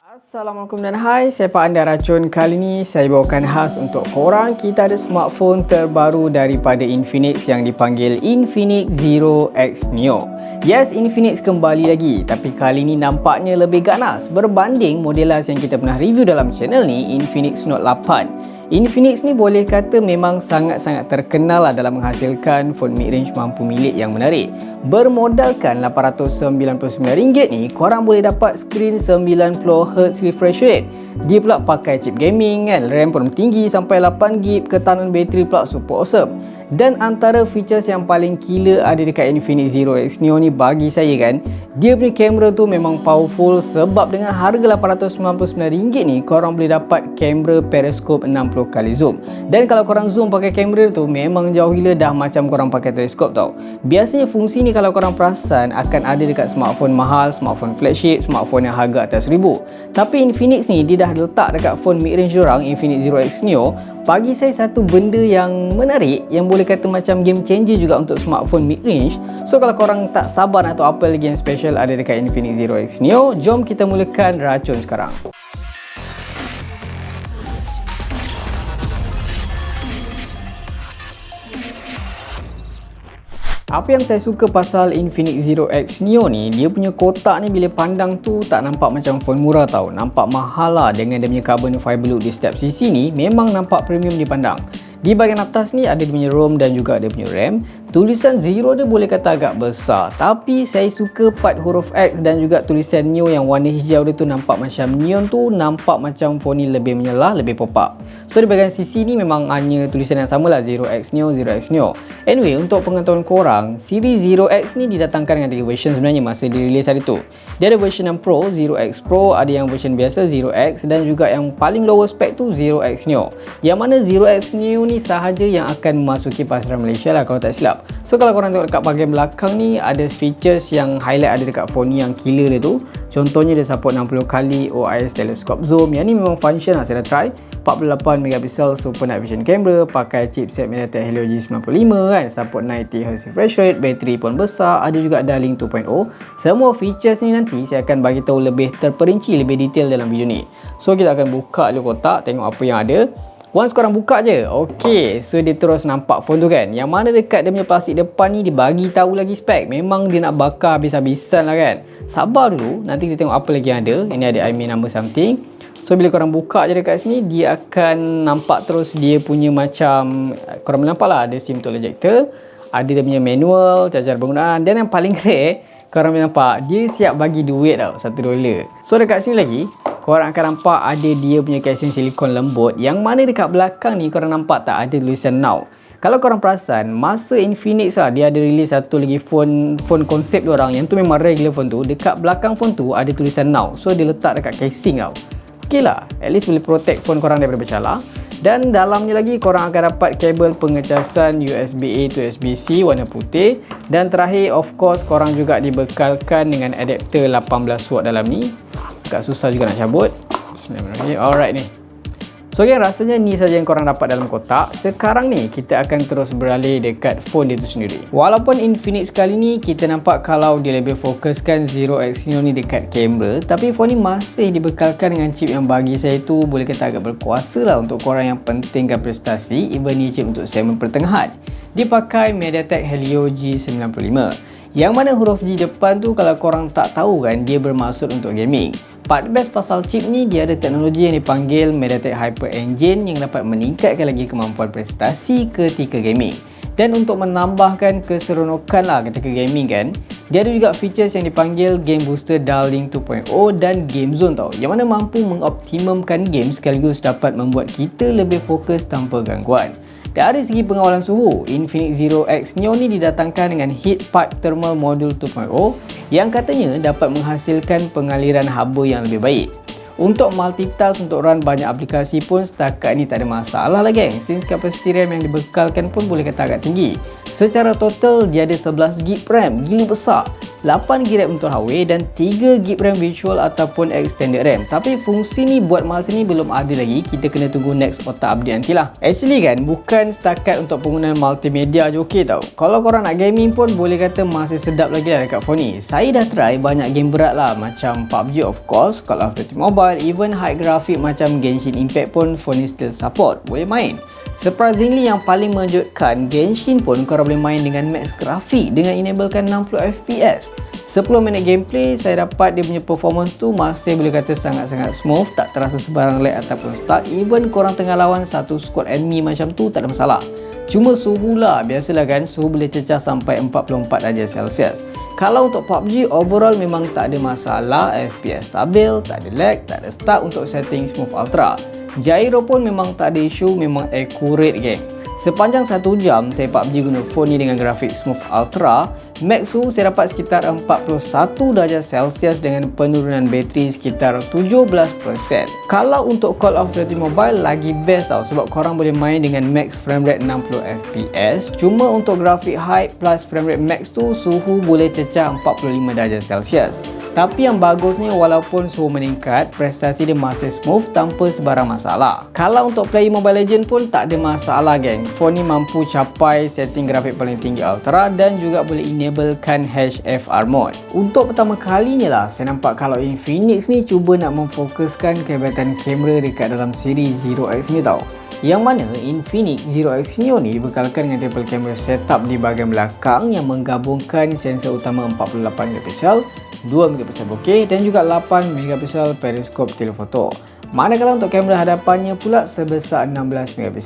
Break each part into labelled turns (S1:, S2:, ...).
S1: Assalamualaikum dan hai, saya Pak Anda Racun. Kali ni saya bawakan khas untuk korang. Kita ada smartphone terbaru daripada Infinix yang dipanggil Infinix Zero X Neo. Yes, Infinix kembali lagi, tapi kali ni nampaknya lebih ganas berbanding model last yang kita pernah review dalam channel ni, Infinix Note 8. Infinix ni boleh kata memang sangat-sangat terkenal dalam menghasilkan phone mid-range mampu milik yang menarik. Bermodalkan RM899 ni, korang boleh dapat skrin 90Hz refresh rate. Dia pula pakai chip gaming kan, RAM pun tinggi sampai 8GB, ketahanan bateri pula super awesome. Dan antara features yang paling killer ada dekat Infinix Zero X Neo ni bagi saya kan, dia punya kamera tu memang powerful sebab dengan harga RM899 ni korang boleh dapat kamera periscope 60 kali zoom. Dan kalau korang zoom pakai kamera tu memang jauh gila, dah macam korang pakai teleskop tau. Biasanya fungsi ni kalau korang perasan akan ada dekat smartphone mahal, smartphone flagship, smartphone yang harga atas RM1,000. Tapi Infinix ni dia dah letak dekat phone mid-range diorang, Infinix Zero X Neo. Bagi saya satu benda yang menarik, yang boleh kata macam game changer juga untuk smartphone mid-range. So kalau korang tak sabar nak tahu apa lagi yang special ada dekat Infinix Zero X Neo, jom kita mulakan racun sekarang. Apa yang saya suka pasal Infinix Zero X Neo ni, dia punya kotak ni bila pandang tu tak nampak macam phone murah tau. Nampak mahal lah dengan dia punya carbon fiber look di setiap sisi ni, memang nampak premium dipandang. Di bahagian atas ni ada dia punya ROM dan juga dia punya RAM. Tulisan Zero dia boleh kata agak besar, tapi saya suka part huruf X dan juga tulisan Neo yang warna hijau dia tu nampak macam neon tu, nampak macam phone ni lebih menyala, lebih pop up. So di bahagian sisi ni memang hanya tulisan yang sama lah, Zero X Neo, Zero X Neo. Anyway, untuk pengetahuan korang, siri Zero X ni didatangkan dengan 3 version sebenarnya masa dirilis hari tu. Dia ada version yang Pro, Zero X Pro, ada yang version biasa Zero X, dan juga yang paling lower spec tu Zero X Neo. Yang mana Zero X Neo ni sahaja yang akan memasuki pasaran Malaysia lah kalau tak silap. So kalau korang tengok dekat bahagian belakang ni, ada features yang highlight ada dekat phone ni yang killer dia tu. Contohnya dia support 60 kali OIS telescope zoom. Yang ni memang function lah, saya dah try. 48MP super night vision camera, pakai chipset MediaTek Helio G95 kan, support 90Hz refresh rate, bateri pun besar, ada juga dialing 2.0. Semua features ni nanti saya akan bagi tahu lebih terperinci, lebih detail dalam video ni. So kita akan buka dulu kotak, tengok apa yang ada. Once korang buka je, ok, so dia terus nampak phone tu kan. Yang mana dekat dia punya plastik depan ni dia bagi tahu lagi spek. Memang dia nak bakar habis-habisan lah kan. Sabar dulu, nanti kita tengok apa lagi yang ada. Ini ada IMEI number something. So bila korang buka je dekat sini, dia akan nampak terus dia punya macam, korang boleh nampak lah, ada SIM tool ejector, ada dia punya manual, cara penggunaan, dan yang paling rare, korang boleh nampak dia siap bagi duit tau, $1. So dekat sini lagi korang akan nampak ada dia punya casing silikon lembut, yang mana dekat belakang ni korang nampak tak ada tulisan Now. Kalau korang perasan, masa Infinix lah, dia ada release satu lagi phone konsep diorang, yang tu memang regular phone tu, dekat belakang phone tu ada tulisan Now. So dia letak dekat casing tau. Ok lah, at least boleh protect phone korang daripada bercalar. Dan dalamnya lagi korang akan dapat kabel pengecasan USB-A to USB-C warna putih. Dan terakhir of course korang juga dibekalkan dengan adapter 18W dalam ni. Agak susah juga nak cabut. Bismillahirrahmanirrahim. Alright ni. So kan, rasanya ni saja yang korang dapat dalam kotak. Sekarang ni kita akan terus beralih dekat phone dia tu sendiri. Walaupun Infinix kali ni kita nampak kalau dia lebih fokuskan Zero X Neo ni dekat kamera, tapi phone ni masih dibekalkan dengan chip yang bagi saya tu boleh kata agak berkuasa lah untuk korang yang pentingkan prestasi, even ni chip untuk segmen pertengahan. Dia pakai MediaTek Helio G95. Yang mana huruf G depan tu kalau korang tak tahu kan, dia bermaksud untuk gaming. Part best pasal chip ni, dia ada teknologi yang dipanggil MediaTek Hyper Engine yang dapat meningkatkan lagi kemampuan prestasi ketika gaming. Dan untuk menambahkan keseronokan lah ketika gaming kan, dia ada juga features yang dipanggil Game Booster Dialing 2.0 dan Game Zone tau, yang mana mampu mengoptimumkan game sekaligus dapat membuat kita lebih fokus tanpa gangguan. Dari segi pengawalan suhu, Infinix Zero X Neo ni didatangkan dengan Heat Pipe Thermal Module 2.0 yang katanya dapat menghasilkan pengaliran haba yang lebih baik. Untuk multitask untuk run banyak aplikasi pun setakat ni tak ada masalah lah geng, since kapasiti RAM yang dibekalkan pun boleh kata agak tinggi. Secara total dia ada 11GB RAM, gila besar. 8GB RAM untuk hardware dan 3GB RAM virtual ataupun extended RAM. Tapi fungsi ni buat masa ni belum ada lagi, kita kena tunggu next OTA update nantilah. Actually kan, bukan setakat untuk penggunaan multimedia je okey tau. Kalau korang nak gaming pun boleh kata masih sedap lagi lah dekat phone ni. Saya dah try banyak game berat lah, macam PUBG of course, Call of Duty Mobile, even high graphic macam Genshin Impact pun phone ni still support, boleh main. Surprisingly, yang paling mengejutkan, Genshin pun korang boleh main dengan max grafik dengan enablekan 60fps. 10 minit gameplay, saya dapat dia punya performance tu masih boleh kata sangat-sangat smooth, tak terasa sebarang lag ataupun stuck. Even korang tengah lawan satu squad enemy macam tu, tak ada masalah. Cuma suhu lah, biasalah kan, suhu boleh cecah sampai 44 darjah Celsius. Kalau untuk PUBG, overall memang tak ada masalah, FPS stabil, tak ada lag, tak ada stuck untuk setting Smooth Ultra. Gyro pun memang tak ada isu, memang accurate geng. Sepanjang 1 jam saya PUBG guna phone ni dengan grafik Smooth Ultra, max suhu saya dapat sekitar 41 darjah Celsius dengan penurunan bateri sekitar 17%. Kalau untuk Call of Duty Mobile lagi best tau, sebab korang boleh main dengan max frame rate 60fps. Cuma untuk grafik high plus frame rate max tu, suhu boleh cecah 45 darjah Celsius. Tapi yang bagusnya, walaupun suhu meningkat, prestasi dia masih smooth tanpa sebarang masalah. Kalau untuk play Mobile Legends pun tak ada masalah geng. Phone ni mampu capai setting grafik paling tinggi Ultra dan juga boleh enablekan HFR mode. Untuk pertama kalinya lah saya nampak kalau Infinix ni cuba nak memfokuskan kehebatan kamera dekat dalam siri Zero X ni tau. Yang mana Infinix Zero X Neo ni dibekalkan dengan triple camera setup di bahagian belakang yang menggabungkan sensor utama 48MP, 2MP bokeh dan juga 8MP periskop telefoto. Manakala untuk kamera hadapannya pula sebesar 16MP.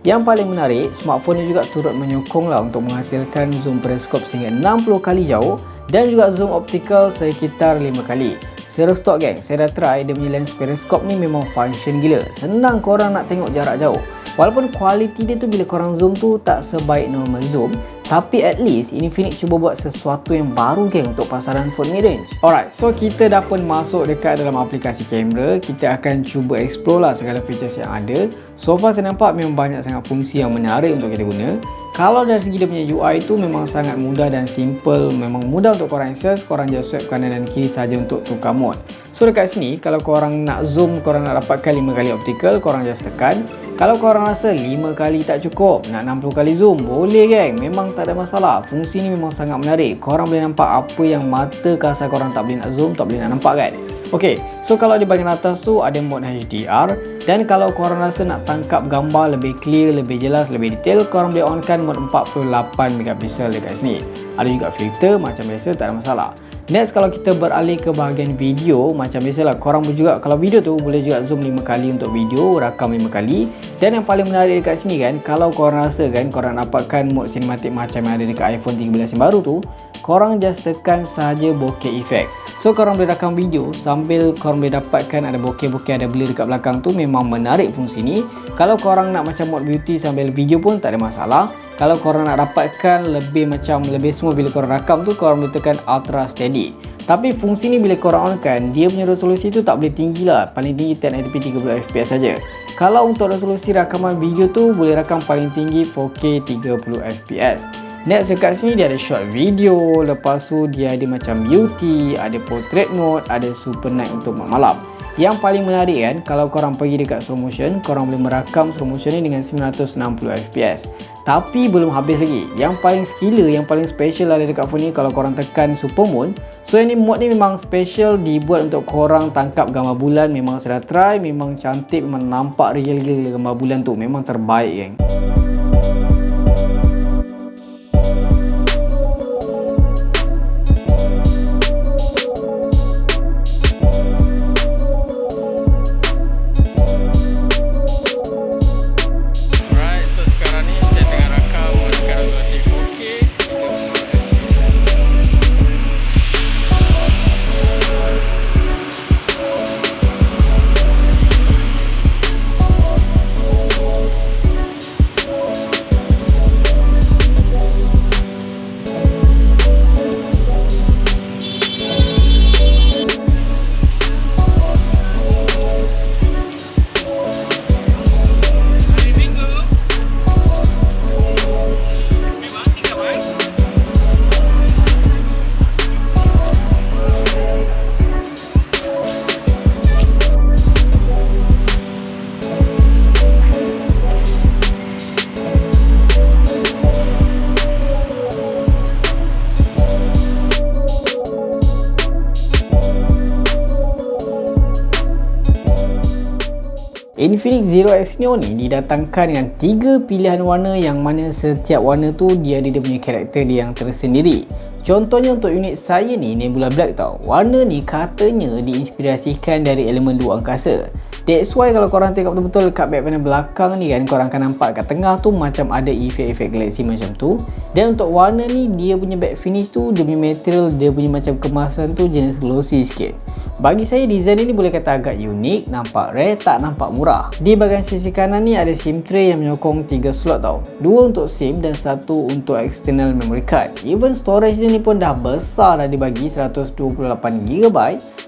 S1: Yang paling menarik, smartphone ni juga turut menyokong lah untuk menghasilkan zoom periskop sehingga 60 kali jauh dan juga zoom optical sekitar 5 kali. Secara stok geng, saya dah try dia punya lens periskop ni memang function gila. Senang korang nak tengok jarak jauh. Walaupun kualiti dia tu bila korang zoom tu tak sebaik normal zoom, tapi at least Infinix cuba buat sesuatu yang baru geng untuk pasaran phone mid-range. Alright, so kita dah pun masuk dekat dalam aplikasi kamera. Kita akan cuba explore lah segala features yang ada. So far saya nampak memang banyak sangat fungsi yang menarik untuk kita guna. Kalau dari segi dia punya UI tu memang sangat mudah dan simple, memang mudah untuk korang access. Korang just swipe kanan dan kiri saja untuk tukar mode. So dekat sini, kalau korang nak zoom, korang nak dapatkan 5 kali optical, korang just tekan. Kalau korang rasa 5 kali tak cukup, nak 60 kali zoom, boleh geng, memang tak ada masalah. Fungsi ni memang sangat menarik. Korang boleh nampak apa yang mata kasar korang tak boleh nak zoom, tak boleh nak nampak kan. Ok, so kalau di bahagian atas tu ada mode HDR. Dan kalau korang rasa nak tangkap gambar lebih clear, lebih jelas, lebih detail, korang boleh onkan mode 48MP dekat sini. Ada juga filter, macam biasa, tak ada masalah. Next, kalau kita beralih ke bahagian video, macam biasalah, korang boleh juga, kalau video tu boleh juga zoom 5 kali untuk video, rakam 5 kali. Dan yang paling menarik dekat sini kan, kalau korang rasa kan, korang dapatkan mode cinematic macam yang ada dekat iPhone 13 yang baru tu, korang just tekan sahaja bokeh effect. So korang boleh rakam video sambil korang boleh dapatkan ada bokeh-bokeh, ada blur dekat belakang tu. Memang menarik fungsi ni. Kalau korang nak macam mode beauty sambil video pun tak ada masalah. Kalau korang nak dapatkan lebih smooth bila korang rakam tu, korang boleh tekan ultra steady. Tapi fungsi ni bila korang on kan, dia punya resolusi tu tak boleh tinggi lah. Paling tinggi 1080p 30fps saja. Kalau untuk resolusi rakaman video tu boleh rakam paling tinggi 4K 30fps. Next, dekat sini dia ada short video, lepas tu dia ada macam beauty, ada portrait mode, ada super night untuk malam. Yang paling menarik kan, kalau korang pergi dekat slow motion, korang boleh merakam slow motion ni dengan 960fps. Tapi belum habis lagi. Yang paling killer, yang paling special ada dekat phone ni kalau korang tekan super mode. So ini mode ni memang special, dibuat untuk korang tangkap gambar bulan. Memang saya dah try, memang cantik, memang nampak real gila gambar bulan tu. Memang terbaik geng. Infinix Zero X Neo ni didatangkan dengan 3 pilihan warna yang mana setiap warna tu dia ada dia punya karakter dia yang tersendiri. Contohnya untuk unit saya ni Nebula Black tau. Warna ni katanya diinspirasikan dari elemen dua angkasa. That's why kalau korang tengok betul-betul dekat back panel belakang ni kan, korang akan nampak kat tengah tu macam ada efek-efek galaksi macam tu. Dan untuk warna ni dia punya back finish tu, dia punya material, dia punya macam kemasan tu jenis glossy sikit. Bagi saya design ini boleh kata agak unik, nampak rare, tak nampak murah. Di bahagian sisi kanan ni ada SIM tray yang menyokong 3 slot tau. 2 untuk SIM dan 1 untuk external memory card. Even storage dia ni pun dah besar, dah dibagi 128GB.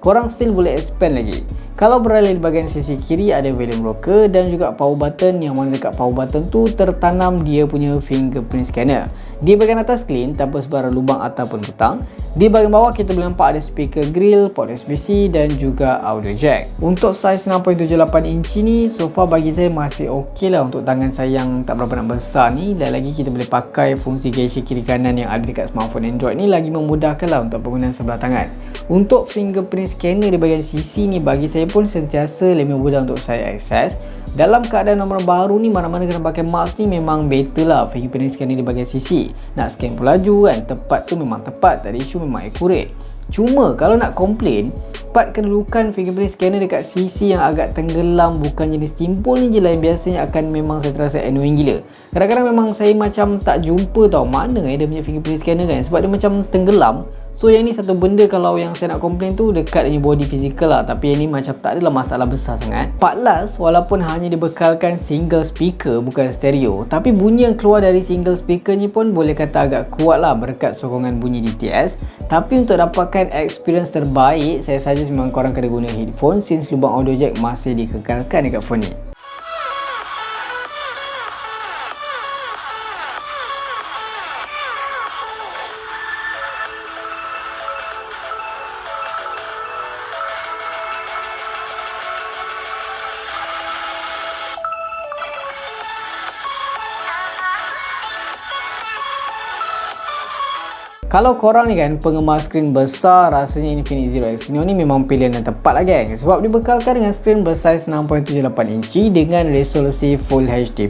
S1: Korang still boleh expand lagi. Kalau beralih di bahagian sisi kiri ada volume rocker dan juga power button, yang mana dekat power button tu tertanam dia punya fingerprint scanner. Di bahagian atas clean tanpa sebarang lubang ataupun butang. Di bahagian bawah kita boleh nampak ada speaker grill, port USB-C dan juga audio jack. Untuk saiz 6.78 inci ni so far bagi saya masih ok lah untuk tangan saya yang tak berapa nak besar ni. Dan lagi kita boleh pakai fungsi gesture kiri kanan yang ada dekat smartphone Android ni, lagi memudahkan lah untuk penggunaan sebelah tangan. Untuk fingerprint scanner di bahagian sisi ni bagi saya pun sentiasa lebih mudah untuk saya akses. Dalam keadaan nomor baru ni, mana-mana kena pakai mask ni memang better lah fingerprint scanner di bahagian sisi. Nak scan pun laju kan, tepat tu memang tepat, tak ada isu, memang accurate. Cuma kalau nak komplain, part kedudukan fingerprint scanner dekat sisi yang agak tenggelam, bukan jenis timpul ni je lah yang biasanya akan memang saya terasa annoying gila. Kadang-kadang memang saya macam tak jumpa tau mana dia punya fingerprint scanner kan, sebab dia macam tenggelam. So yang ni satu benda kalau yang saya nak komplain tu dekat dia body physical lah. Tapi yang ni macam tak adalah masalah besar sangat. Part last walaupun hanya dibekalkan single speaker bukan stereo, tapi bunyi yang keluar dari single speaker ni pun boleh kata agak kuat lah berkat sokongan bunyi DTS. Tapi untuk dapatkan experience terbaik, saya suggest memang korang kena guna headphone since lubang audio jack masih dikekalkan dekat phone ni. Kalau korang ni kan penggemar skrin besar, rasanya Infinix Zero X Neo ni memang pilihan yang tepat lah geng. Sebab dibekalkan dengan skrin bersaiz 6.78 inci dengan resolusi Full HD+.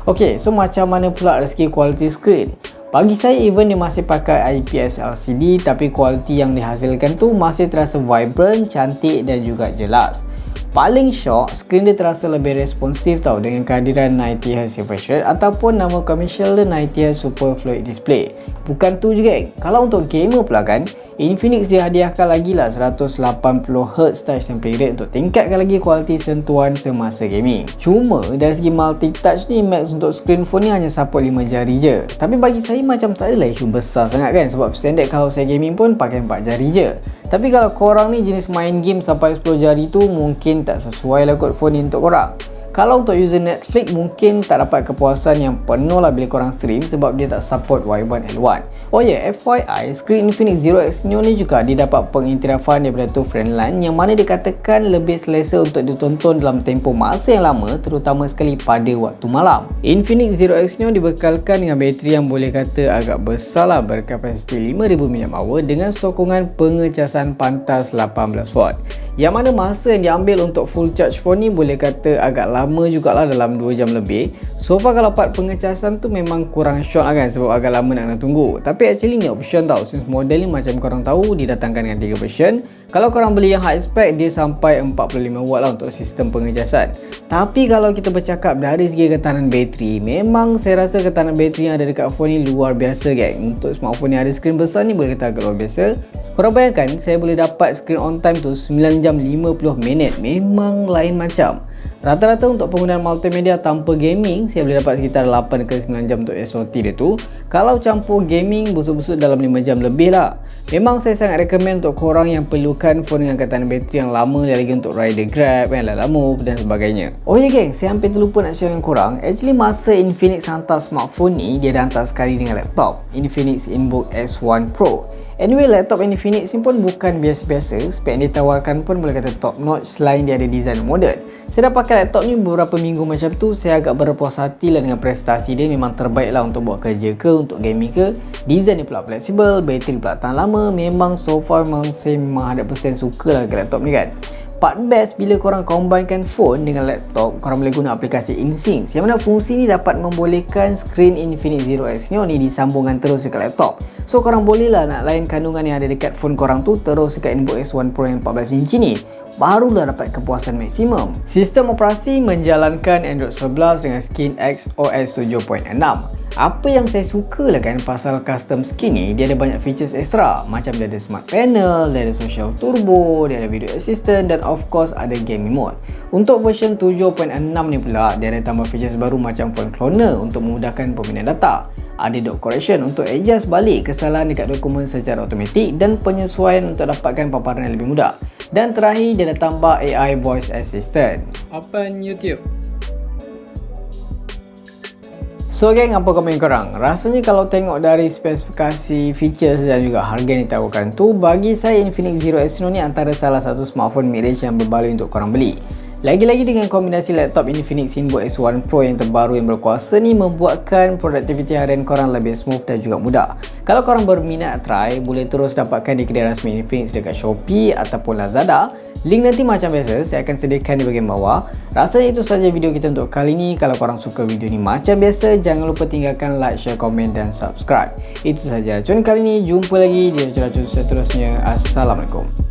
S1: Ok, so macam mana pula dari segi kualiti skrin? Bagi saya even dia masih pakai IPS LCD, tapi kualiti yang dihasilkan tu masih terasa vibrant, cantik dan juga jelas. Paling shock, skrin dia terasa lebih responsif tau dengan kehadiran 90Hz refresh rate ataupun nama komersial dia 90Hz Super Fluid Display. Bukan tu je geng, kalau untuk gamer pula kan, Infinix dia hadiahkan lagi lah 180Hz touch template rate untuk tingkatkan lagi kualiti sentuhan semasa gaming. Cuma dari segi multi-touch ni, max untuk screen phone ni hanya support 5 jari je. Tapi bagi saya macam tak adalah isu besar sangat kan, sebab standard kalau saya gaming pun pakai 4 jari je. Tapi kalau korang ni jenis main game sampai 10 jari tu mungkin tak sesuai lah kot phone ni untuk korang. Kalau untuk user Netflix mungkin tak dapat kepuasan yang penuh lah bila korang stream sebab dia tak support Y1 L1. Oh ya, FYI, skrin Infinix Zero X Neo ni juga didapat pengiktirafan daripada tu Friendline yang mana dikatakan lebih selesa untuk ditonton dalam tempoh masa yang lama, terutama sekali pada waktu malam. Infinix Zero X Neo dibekalkan dengan bateri yang boleh kata agak besar lah, berkapasiti 5000 mAh dengan sokongan pengecasan pantas 18W. Yang mana masa yang diambil untuk full charge phone ni boleh kata agak lama jugalah, dalam 2 jam lebih. So far kalau part pengecasan tu memang kurang short lah kan, sebab agak lama nak tunggu. Tapi actually ni option tau, since model ni macam korang tahu didatangkan dengan 3 version. Kalau korang beli yang high spec dia sampai 45W lah untuk sistem pengecasan. Tapi kalau kita bercakap dari segi ketahanan bateri, memang saya rasa ketahanan bateri yang ada dekat phone ni luar biasa geng. Untuk smartphone yang ada skrin besar ni boleh kata agak luar biasa. Korang bayangkan saya boleh dapat screen on time tu 9 jam 50 minit, memang lain macam. Rata-rata untuk penggunaan multimedia tanpa gaming saya boleh dapat sekitar 8 ke 9 jam untuk SOT dia tu. Kalau campur gaming busuk-busuk dalam 5 jam lebih lah. Memang saya sangat recommend untuk korang yang perlukan phone dengan ketahanan bateri yang lama lagi untuk rider Grab, Lala Move dan sebagainya. Oh ya geng, saya hampir terlupa nak share dengan korang. Actually masa Infinix hantar smartphone ni, dia dah hantar sekali dengan laptop Infinix Inbook S1 Pro. Anyway, laptop Infinix ni pun bukan biasa-biasa. Spek yang ditawarkan pun boleh kata top notch selain dia ada design modern. Saya dah pakai laptop ni beberapa minggu macam tu, saya agak berpuas hati lah dengan prestasi dia. Memang terbaik lah untuk buat kerja ke, untuk gaming ke. Design dia pula fleksibel, bateri pula tahan lama. Memang so far memang saya 100% suka lah dengan laptop ni kan. part best bila korang combinekan phone dengan laptop, korang boleh guna aplikasi InSync, yang mana fungsi ni dapat membolehkan skrin Infinix Zero X Neo ni disambungkan terus dekat laptop. So korang bolehlah nak layan kandungan yang ada dekat phone korang tu terus dekat Inbox X1 Pro yang 14 inci ni, barulah dapat kepuasan maksimum. Sistem operasi menjalankan Android 11 dengan skin XOS 7.6. Apa yang saya suka lah kan pasal custom skin ni, dia ada banyak features extra, macam dia ada smart panel, dia ada social turbo, dia ada video assistant dan of course ada game mode. Untuk version 7.6 ni pula, dia ada tambah features baru macam phone cloner untuk memudahkan pemindahan data, ada dot correction untuk adjust balik kesalahan dekat dokumen secara automatik dan penyesuaian untuk dapatkan paparan yang lebih mudah. Dan terakhir, dia ada tambah AI voice assistant.
S2: Open YouTube.
S1: So geng, apa komen korang? Rasanya kalau tengok dari spesifikasi, features dan juga harga yang ditawarkan tu, bagi saya Infinix Zero X Neo ni antara salah satu smartphone mid-range yang berbaloi untuk korang beli. Lagi-lagi dengan kombinasi laptop Infinix Inbox X1 Pro yang terbaru yang berkuasa ni membuatkan produktiviti harian korang lebih smooth dan juga mudah. Kalau korang berminat try, boleh terus dapatkan di kedai rasmi Infinix dekat Shopee ataupun Lazada. Link nanti macam biasa saya akan sediakan di bahagian bawah. Rasanya itu saja video kita untuk kali ni. Kalau korang suka video ni macam biasa, jangan lupa tinggalkan like, share, komen dan subscribe. Itu saja racun kali ni. Jumpa lagi di racun-racun seterusnya. Assalamualaikum.